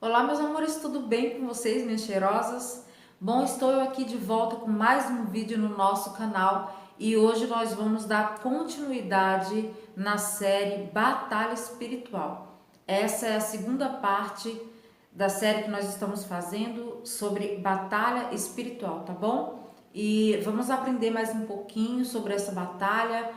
Olá, meus amores, tudo bem com vocês, minhas cheirosas? Bom, estou eu aqui de volta com mais um vídeo no nosso canal e hoje nós vamos dar continuidade na série Batalha Espiritual. Essa é a segunda parte da série que nós estamos fazendo sobre batalha espiritual, tá bom? E vamos aprender mais um pouquinho sobre essa batalha,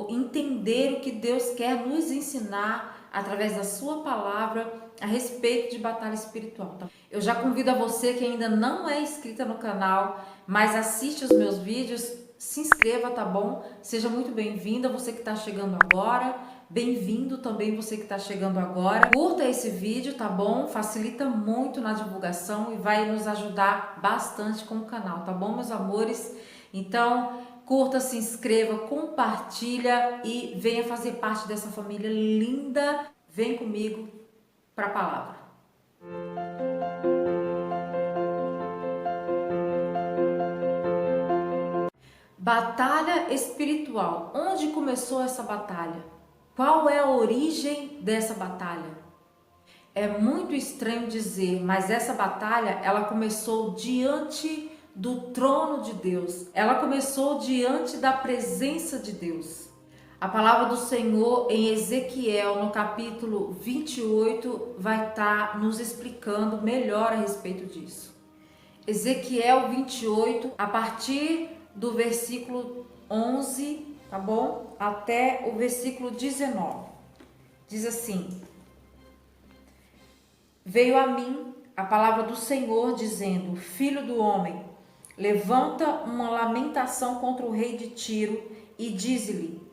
entender o que Deus quer nos ensinar através da sua palavra a respeito de batalha espiritual. Tá? Eu já convido a você que ainda não é inscrita no canal, mas assiste os meus vídeos, se inscreva, tá bom? Seja muito bem-vinda, você que está chegando agora. Bem-vindo também você que está chegando agora. Curta esse vídeo, tá bom? Facilita muito na divulgação e vai nos ajudar bastante com o canal, tá bom, meus amores? Então, curta, se inscreva, compartilha e venha fazer parte dessa família linda. Vem comigo para a palavra. Batalha espiritual. Onde começou essa batalha? Qual é a origem dessa batalha? É muito estranho dizer, mas essa batalha, ela começou diante do trono de Deus. Ela começou diante da presença de Deus. A palavra do Senhor em Ezequiel, no capítulo 28, vai estar nos explicando melhor a respeito disso. Ezequiel 28, a partir do versículo 11, tá bom? Até o versículo 19. Diz assim: Veio a mim a palavra do Senhor dizendo: Filho do homem, levanta uma lamentação contra o rei de Tiro e dize-lhe: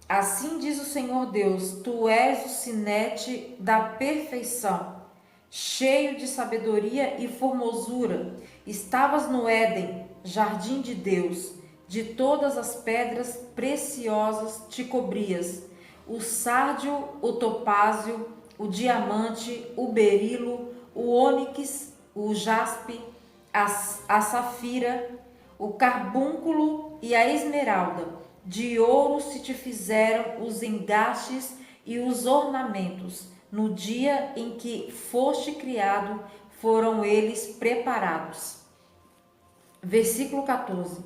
Assim diz o Senhor Deus, tu és o sinete da perfeição, cheio de sabedoria e formosura. Estavas no Éden, jardim de Deus, de todas as pedras preciosas te cobrias, o sárdio, o topázio, o diamante, o berilo, o ônix, o jaspe, a safira, o carbúnculo e a esmeralda. De ouro se te fizeram os engastes e os ornamentos. No dia em que foste criado, foram eles preparados. Versículo 14.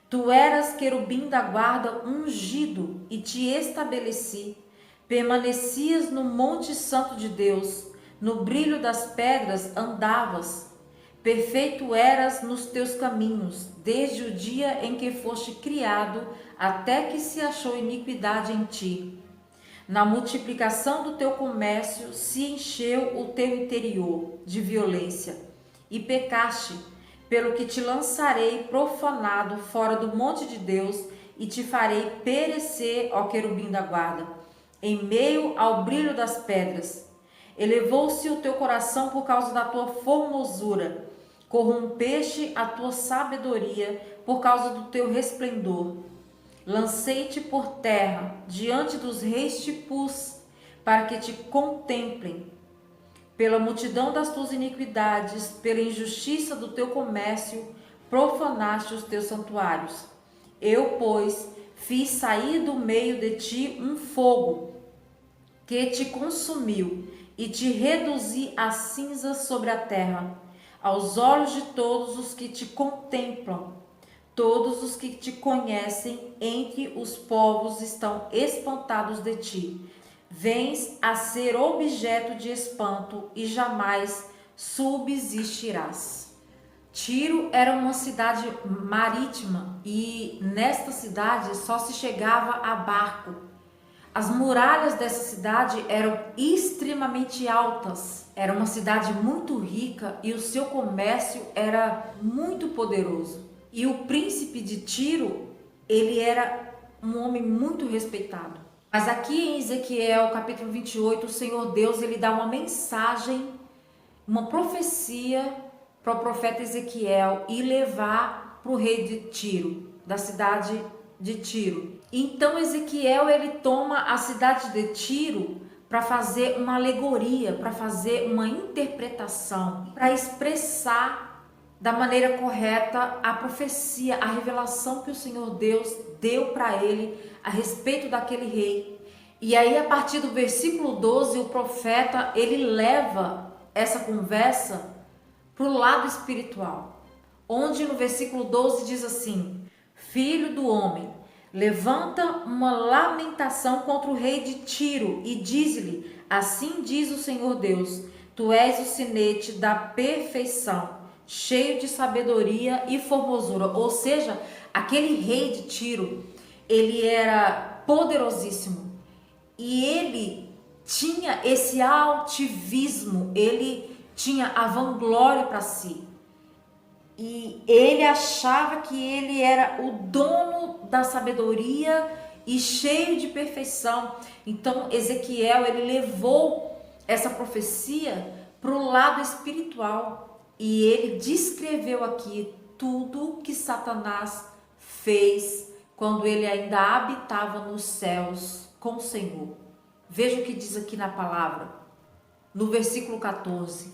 Tu eras querubim da guarda ungido e te estabeleci. Permanecias no monte santo de Deus, no brilho das pedras andavas. Perfeito eras nos teus caminhos, desde o dia em que foste criado, até que se achou iniquidade em ti. Na multiplicação do teu comércio se encheu o teu interior de violência, e pecaste, pelo que te lançarei profanado fora do monte de Deus, e te farei perecer, ó querubim da guarda, em meio ao brilho das pedras. Elevou-se o teu coração por causa da tua formosura, corrompeste a tua sabedoria por causa do teu resplendor. Lancei-te por terra, diante dos reis te pus, para que te contemplem. Pela multidão das tuas iniquidades, pela injustiça do teu comércio, profanaste os teus santuários. Eu, pois, fiz sair do meio de ti um fogo, que te consumiu, e te reduzi a cinzas sobre a terra, aos olhos de todos os que te contemplam. Todos os que te conhecem entre os povos estão espantados de ti. Vens a ser objeto de espanto e jamais subsistirás. Tiro era uma cidade marítima e nesta cidade só se chegava a barco. As muralhas dessa cidade eram extremamente altas. Era uma cidade muito rica e o seu comércio era muito poderoso. E o príncipe de Tiro, ele era um homem muito respeitado. Mas aqui em Ezequiel, capítulo 28, o Senhor Deus, ele dá uma mensagem, uma profecia para o profeta Ezequiel e levar para o rei de Tiro, da cidade de Tiro. Então Ezequiel, ele toma a cidade de Tiro para fazer uma alegoria, para fazer uma interpretação, para expressar da maneira correta a profecia, a revelação que o Senhor Deus deu para ele a respeito daquele rei. E aí, a partir do versículo 12, o profeta, ele leva essa conversa para o lado espiritual, onde no versículo 12 diz assim: Filho do homem, levanta uma lamentação contra o rei de Tiro e diz-lhe: assim diz o Senhor Deus, tu és o sinete da perfeição, cheio de sabedoria e formosura. Ou seja, aquele rei de Tiro, ele era poderosíssimo e ele tinha esse altivismo, ele tinha a vanglória para si. E ele achava que ele era o dono da sabedoria e cheio de perfeição. Então Ezequiel, ele levou essa profecia para o lado espiritual. E ele descreveu aqui tudo que Satanás fez quando ele ainda habitava nos céus com o Senhor. Veja o que diz aqui na palavra, no versículo 14.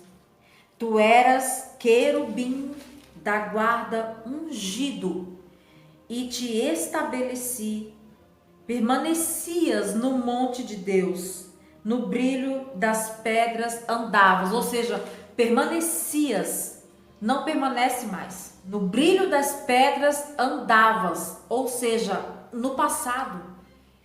Tu eras querubim da guarda ungido e te estabeleci, permanecias no monte de Deus, no brilho das pedras andavas, ou seja, permanecias, não permanece mais, no brilho das pedras andavas, ou seja, no passado,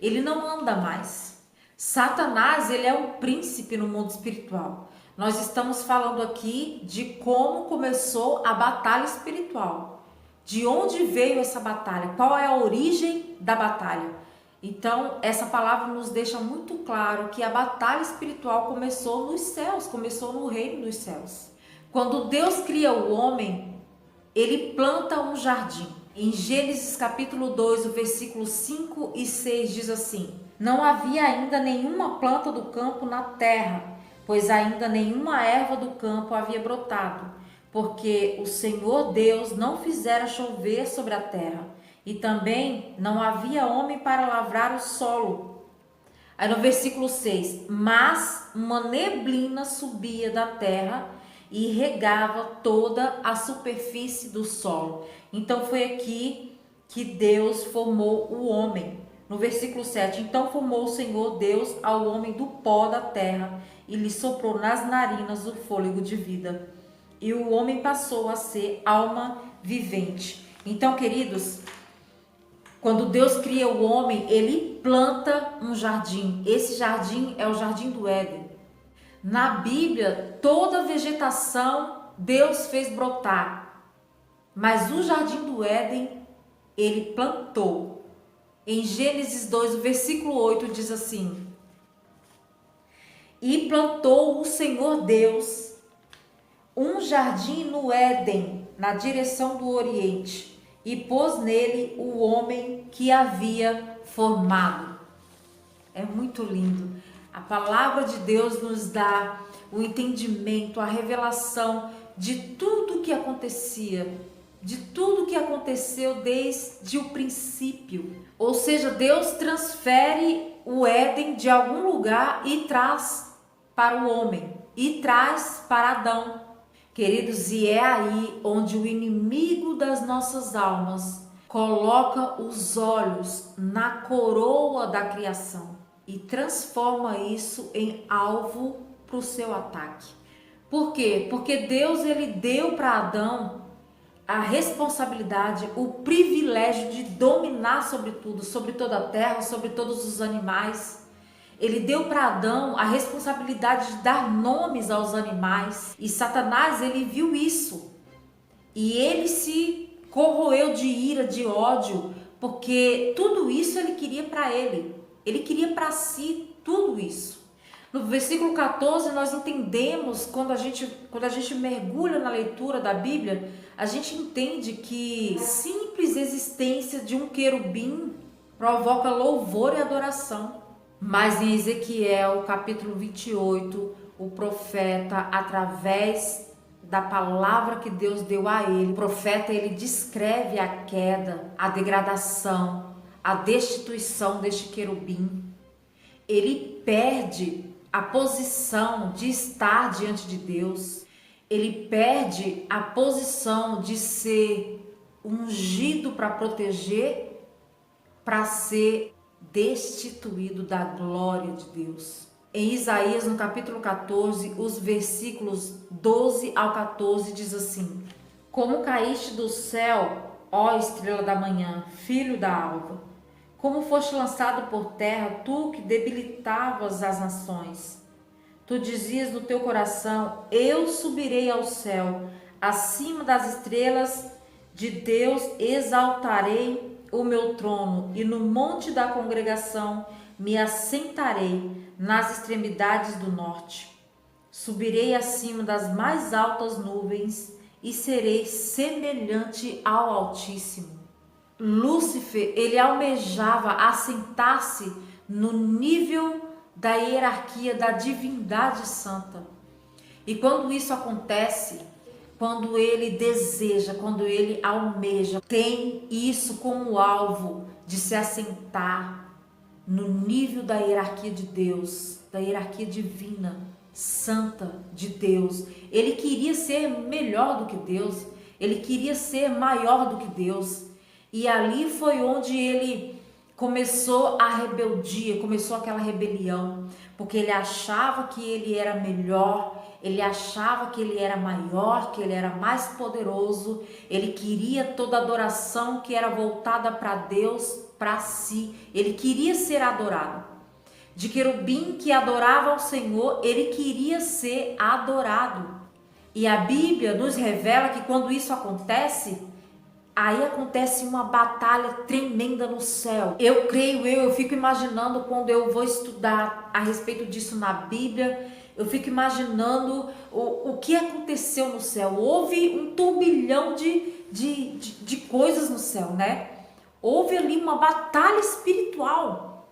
ele não anda mais. Satanás, ele é um príncipe no mundo espiritual. Nós estamos falando aqui de como começou a batalha espiritual. De onde veio essa batalha? Qual é a origem da batalha? Então, essa palavra nos deixa muito claro que a batalha espiritual começou nos céus, começou no reino dos céus. Quando Deus cria o homem, ele planta um jardim. Em Gênesis capítulo 2, o versículo 5 e 6 diz assim: não havia ainda nenhuma planta do campo na terra, pois ainda nenhuma erva do campo havia brotado, porque o Senhor Deus não fizera chover sobre a terra, e também não havia homem para lavrar o solo. Aí no versículo 6, mas uma neblina subia da terra e regava toda a superfície do solo. Então foi aqui que Deus formou o homem. No versículo 7, então formou o Senhor Deus ao homem do pó da terra e lhe soprou nas narinas o fôlego de vida. E o homem passou a ser alma vivente. Então, queridos, quando Deus cria o homem, ele planta um jardim. Esse jardim é o jardim do Éden. Na Bíblia, toda vegetação Deus fez brotar. Mas o jardim do Éden, ele plantou. Em Gênesis 2, o versículo 8 diz assim: e plantou o Senhor Deus um jardim no Éden, na direção do Oriente, e pôs nele o homem que havia formado. É muito lindo. A palavra de Deus nos dá o entendimento, a revelação de tudo que acontecia, de tudo que aconteceu desde o princípio. Ou seja, Deus transfere o Éden de algum lugar e traz para o homem, e traz para Adão. Queridos, e é aí onde o inimigo das nossas almas coloca os olhos na coroa da criação e transforma isso em alvo para o seu ataque. Por quê? Porque Deus, ele deu para Adão a responsabilidade, o privilégio de dominar sobre tudo, sobre toda a terra, sobre todos os animais. Ele deu para Adão a responsabilidade de dar nomes aos animais. E Satanás, ele viu isso. E ele se corroeu de ira, de ódio, porque tudo isso ele queria para ele. Ele queria para si tudo isso. No versículo 14, nós entendemos, quando a gente mergulha na leitura da Bíblia, a gente entende que simples existência de um querubim provoca louvor e adoração. Mas em Ezequiel, capítulo 28, o profeta, através da palavra que Deus deu a ele, o profeta, ele descreve a queda, a degradação, a destituição deste querubim. Ele perde a posição de estar diante de Deus. Ele perde a posição de ser ungido para proteger, para ser destituído da glória de Deus. Em Isaías, no capítulo 14, os versículos 12 ao 14, diz assim: Como caíste do céu, ó estrela da manhã, filho da alva, como foste lançado por terra, tu que debilitavas as nações. Tu dizias no teu coração: eu subirei ao céu, acima das estrelas de Deus exaltarei o meu trono, e no monte da congregação me assentarei nas extremidades do norte. Subirei acima das mais altas nuvens e serei semelhante ao Altíssimo. Lúcifer, ele almejava assentar-se no nível da hierarquia da divindade santa. E quando isso acontece, quando ele deseja, quando ele almeja, tem isso como alvo de se assentar no nível da hierarquia de Deus, da hierarquia divina, santa de Deus. Ele queria ser melhor do que Deus, ele queria ser maior do que Deus. E ali foi onde ele começou a rebeldia, começou aquela rebelião, porque ele achava que ele era melhor, ele achava que ele era maior, que ele era mais poderoso, ele queria toda adoração que era voltada para Deus, para si, ele queria ser adorado. De querubim que adorava ao Senhor, ele queria ser adorado. E a Bíblia nos revela que quando isso acontece, aí acontece uma batalha tremenda no céu. Eu fico imaginando quando eu vou estudar a respeito disso na Bíblia, eu fico imaginando o que aconteceu no céu. Houve um turbilhão de coisas no céu, né? Houve ali uma batalha espiritual.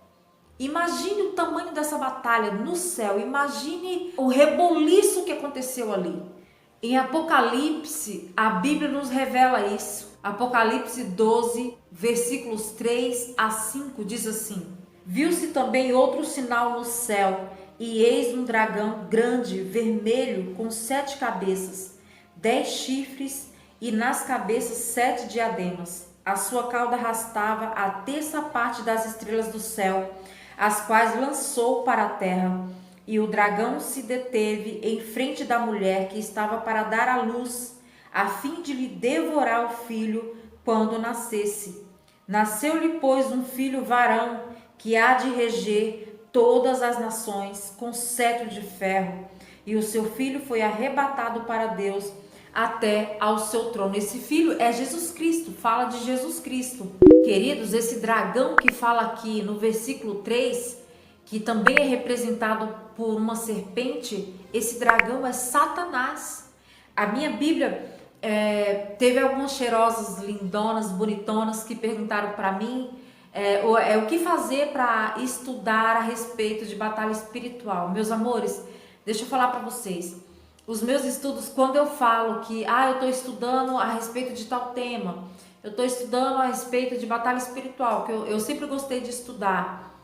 Imagine o tamanho dessa batalha no céu, imagine o reboliço que aconteceu ali. Em Apocalipse, a Bíblia nos revela isso. Apocalipse 12, versículos 3 a 5 diz assim: Viu-se também outro sinal no céu, e eis um dragão grande, vermelho, com 7 cabeças, 10 chifres, e nas cabeças 7 diademas. A sua cauda arrastava a terça parte das estrelas do céu, as quais lançou para a terra. E o dragão se deteve em frente da mulher que estava para dar à luz, a fim de lhe devorar o filho quando nascesse. Nasceu-lhe, pois, um filho varão, que há de reger todas as nações com cetro de ferro. E o seu filho foi arrebatado para Deus até ao seu trono. Esse filho é Jesus Cristo, fala de Jesus Cristo. Queridos, esse dragão que fala aqui no versículo 3, que também é representado por uma serpente, esse dragão é Satanás. A minha Bíblia teve algumas cheirosas, lindonas, bonitonas que perguntaram para mim o que fazer para estudar a respeito de batalha espiritual. Meus amores, deixa eu falar para vocês. Os meus estudos, quando eu falo que eu estou estudando a respeito de tal tema, eu estou estudando a respeito de batalha espiritual, que eu sempre gostei de estudar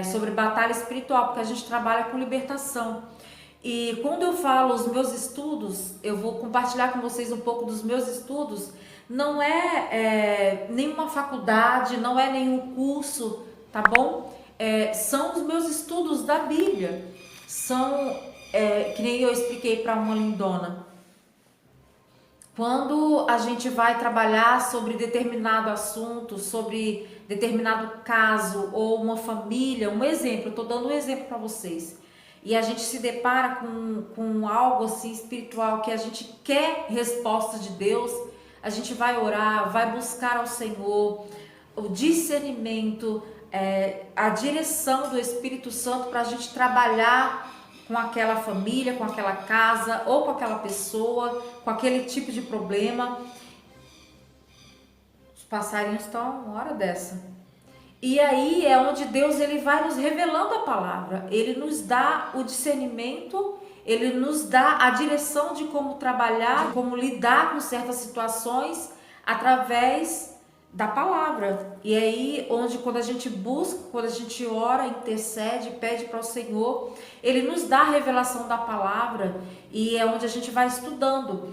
sobre batalha espiritual, porque a gente trabalha com libertação. E quando eu falo os meus estudos, eu vou compartilhar com vocês um pouco dos meus estudos. Não é nenhuma faculdade, não é nenhum curso, tá bom? São os meus estudos da Bíblia. São, que nem eu expliquei para uma lindona. Quando a gente vai trabalhar sobre determinado assunto, sobre determinado caso ou uma família, um exemplo, eu estou dando um exemplo para vocês. E a gente se depara com algo assim espiritual que a gente quer resposta de Deus, a gente vai orar, vai buscar ao Senhor o discernimento, a direção do Espírito Santo para a gente trabalhar com aquela família, com aquela casa ou com aquela pessoa, com aquele tipo de problema. Os passarinhos estão uma hora dessa. E aí é onde Deus ele vai nos revelando a palavra, ele nos dá o discernimento, ele nos dá a direção de como trabalhar, como lidar com certas situações através da palavra. E aí onde quando a gente busca, quando a gente ora, intercede, pede para o Senhor, ele nos dá a revelação da palavra e é onde a gente vai estudando.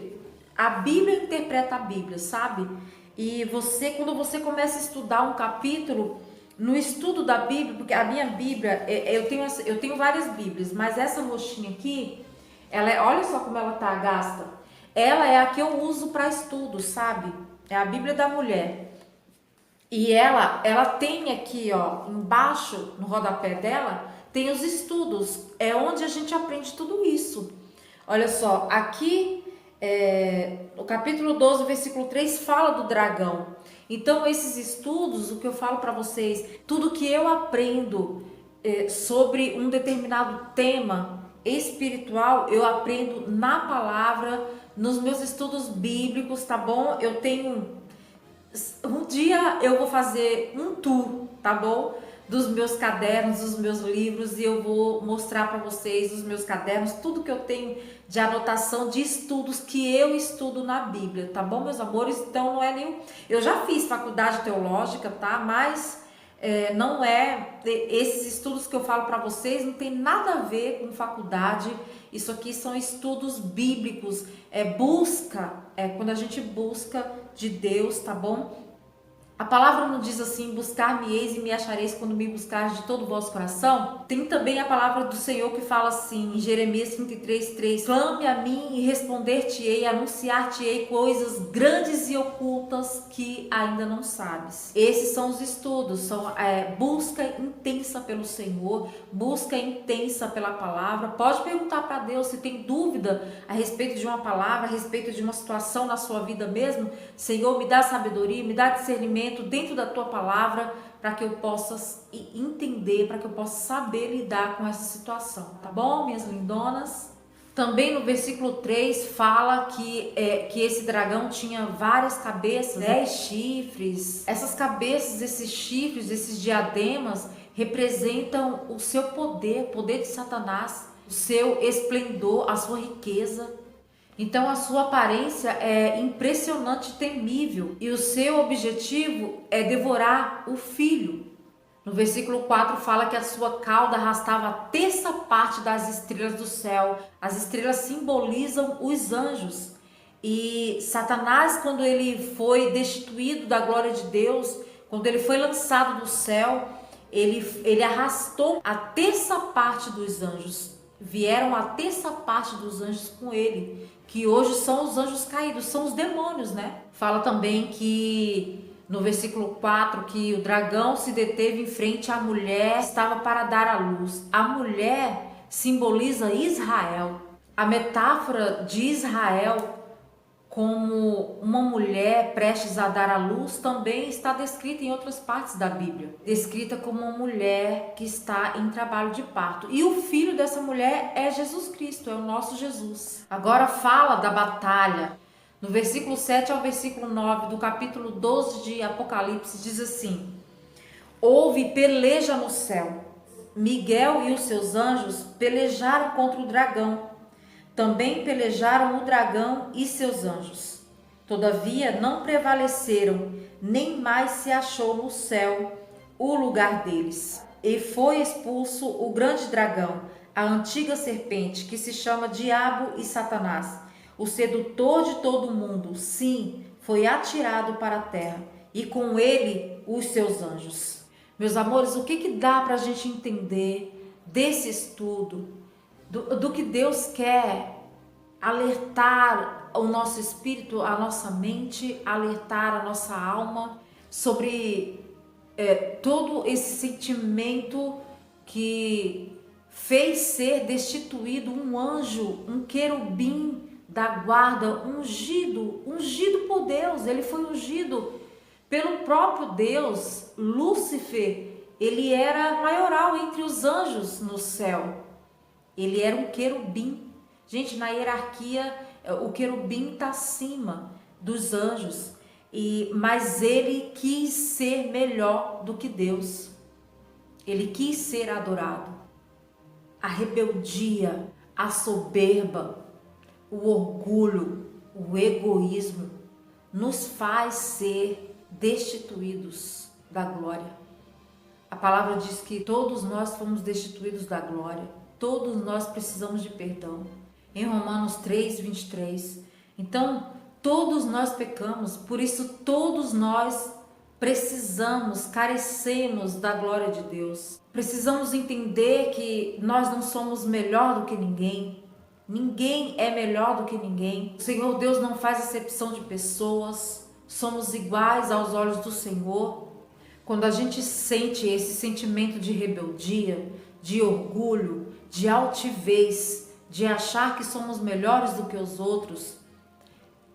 A Bíblia interpreta a Bíblia, sabe? E quando você começa a estudar um capítulo, no estudo da Bíblia, porque a minha Bíblia, eu tenho várias Bíblias, mas essa roxinha aqui, olha só como ela tá gasta. Ela é a que eu uso para estudo, sabe? É a Bíblia da Mulher. E ela tem aqui, ó, embaixo, no rodapé dela, tem os estudos. É onde a gente aprende tudo isso. Olha só, aqui, no capítulo 12, versículo 3, fala do dragão. Então, esses estudos, o que eu falo para vocês, tudo que eu aprendo sobre um determinado tema espiritual, eu aprendo na palavra, nos meus estudos bíblicos, tá bom? Eu tenho... Um dia eu vou fazer um tour, tá bom? Dos meus cadernos, dos meus livros, e eu vou mostrar para vocês os meus cadernos, tudo que eu tenho de anotação de estudos que eu estudo na Bíblia, tá bom, meus amores? Então não é nenhum... Eu já fiz faculdade teológica, tá? Mas não é... Esses estudos que eu falo para vocês não tem nada a ver com faculdade. Isso aqui são estudos bíblicos, quando a gente busca de Deus, tá bom? A palavra não diz assim, buscar-me-eis e me achareis quando me buscares de todo o vosso coração? Tem também a palavra do Senhor que fala assim, em Jeremias 33:3, clame a mim e responder-te-ei, anunciar-te-ei coisas grandes e ocultas que ainda não sabes. Esses são os estudos, são busca intensa pelo Senhor, busca intensa pela palavra. Pode perguntar para Deus se tem dúvida a respeito de uma palavra, a respeito de uma situação na sua vida mesmo. Senhor, me dá sabedoria, me dá discernimento dentro da tua palavra, para que eu possa entender, para que eu possa saber lidar com essa situação, tá bom, minhas lindonas? Também no versículo 3 fala que esse dragão tinha várias cabeças, 10 chifres. Essas cabeças, esses chifres, esses diademas representam o seu poder, o poder de Satanás, o seu esplendor, a sua riqueza. Então a sua aparência é impressionante e temível, e o seu objetivo é devorar o filho. No versículo 4 fala que a sua cauda arrastava a terça parte das estrelas do céu. As estrelas simbolizam os anjos. E Satanás, quando ele foi destituído da glória de Deus, quando ele foi lançado do céu, ele arrastou a terça parte dos anjos. Vieram a terça parte dos anjos com ele, que hoje são os anjos caídos, são os demônios, né? Fala também que no versículo 4 que o dragão se deteve em frente à mulher que estava para dar à luz. A mulher simboliza Israel. A metáfora de Israel como uma mulher prestes a dar à luz também está descrita em outras partes da Bíblia. Descrita como uma mulher que está em trabalho de parto. E o filho dessa mulher é Jesus Cristo, é o nosso Jesus. Agora fala da batalha. No versículo 7 ao versículo 9 do capítulo 12 de Apocalipse diz assim: houve peleja no céu. Miguel e os seus anjos pelejaram contra o dragão. Também pelejaram o dragão e seus anjos. Todavia não prevaleceram, nem mais se achou no céu o lugar deles. E foi expulso o grande dragão, a antiga serpente, que se chama Diabo e Satanás, o sedutor de todo o mundo. Sim, foi atirado para a terra, e com ele os seus anjos. Meus amores, o que dá para a gente entender desse estudo? Do que Deus quer alertar o nosso espírito, a nossa mente, alertar a nossa alma sobre todo esse sentimento que fez ser destituído um anjo, um querubim da guarda, ungido por Deus. Ele foi ungido pelo próprio Deus. Lúcifer, ele era maioral entre os anjos no céu. Ele era um querubim. Gente, na hierarquia, o querubim está acima dos anjos. Mas ele quis ser melhor do que Deus. Ele quis ser adorado. A rebeldia, a soberba, o orgulho, o egoísmo nos faz ser destituídos da glória. A palavra diz que todos nós fomos destituídos da glória. Todos nós precisamos de perdão. Em Romanos 3:23. Então, todos nós pecamos, por isso todos nós precisamos, carecemos da glória de Deus. Precisamos entender que nós não somos melhor do que ninguém. Ninguém é melhor do que ninguém. O Senhor Deus não faz acepção de pessoas. Somos iguais aos olhos do Senhor. Quando a gente sente esse sentimento de rebeldia, de orgulho, de altivez, de achar que somos melhores do que os outros,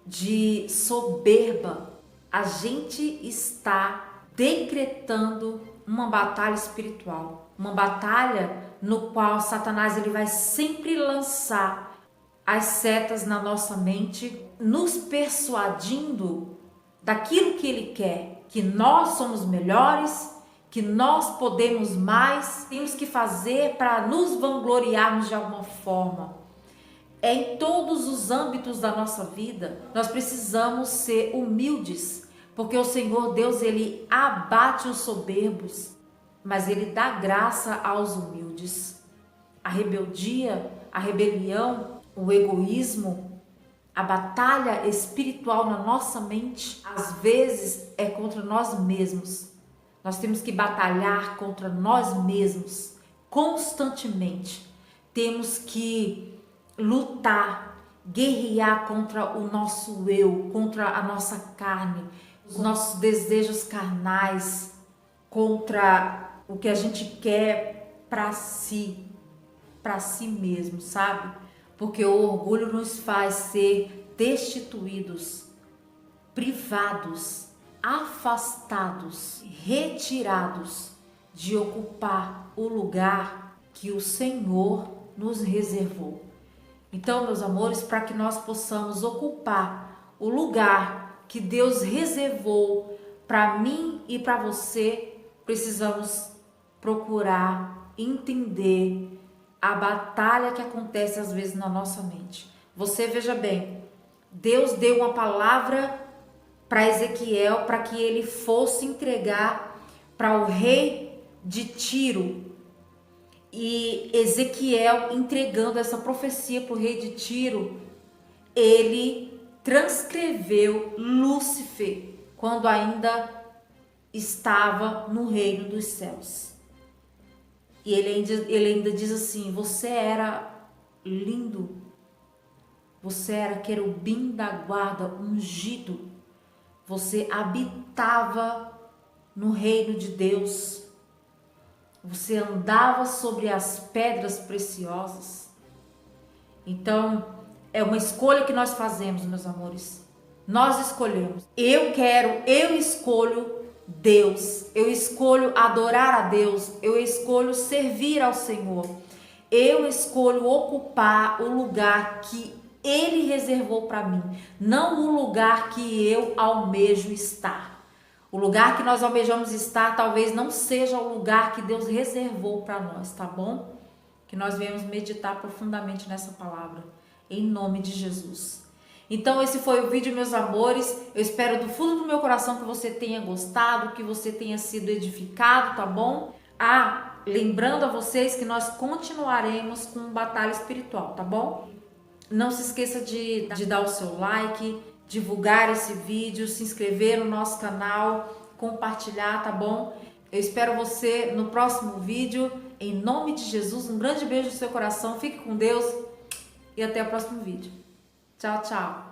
de soberba, a gente está decretando uma batalha espiritual, uma batalha no qual Satanás ele vai sempre lançar as setas na nossa mente, nos persuadindo daquilo que ele quer, que nós somos melhores, que nós podemos mais, temos que fazer para nos vangloriarmos de alguma forma. É em todos os âmbitos da nossa vida, nós precisamos ser humildes, porque o Senhor Deus, ele abate os soberbos, mas ele dá graça aos humildes. A rebeldia, a rebelião, o egoísmo, a batalha espiritual na nossa mente, às vezes é contra nós mesmos. Nós temos que batalhar contra nós mesmos constantemente. Temos que lutar, guerrear contra o nosso eu, contra a nossa carne, os nossos desejos carnais, contra o que a gente quer para si mesmo, sabe? Porque o orgulho nos faz ser destituídos, privados, afastados, retirados de ocupar o lugar que o Senhor nos reservou. Então, meus amores, para que nós possamos ocupar o lugar que Deus reservou para mim e para você, precisamos procurar entender a batalha que acontece às vezes na nossa mente. Você veja bem, Deus deu uma palavra para Ezequiel para que ele fosse entregar para o rei de Tiro. E Ezequiel, entregando essa profecia para o rei de Tiro, ele transcreveu Lúcifer quando ainda estava no reino dos céus. E ele ainda diz assim: você era lindo, você era querubim da guarda, ungido, você habitava no reino de Deus, você andava sobre as pedras preciosas. Então, é uma escolha que nós fazemos, meus amores. Nós escolhemos. Eu escolho Deus. Eu escolho adorar a Deus. Eu escolho servir ao Senhor. Eu escolho ocupar o lugar que Ele reservou para mim, não o lugar que eu almejo estar. O lugar que nós almejamos estar talvez não seja o lugar que Deus reservou para nós, tá bom? Que nós venhamos meditar profundamente nessa palavra, em nome de Jesus. Então esse foi o vídeo, meus amores. Eu espero do fundo do meu coração que você tenha gostado, que você tenha sido edificado, tá bom? Lembrando a vocês que nós continuaremos com batalha espiritual, tá bom? Não se esqueça de dar o seu like, divulgar esse vídeo, se inscrever no nosso canal, compartilhar, tá bom? Eu espero você no próximo vídeo. Em nome de Jesus, um grande beijo no seu coração. Fique com Deus e até o próximo vídeo. Tchau, tchau.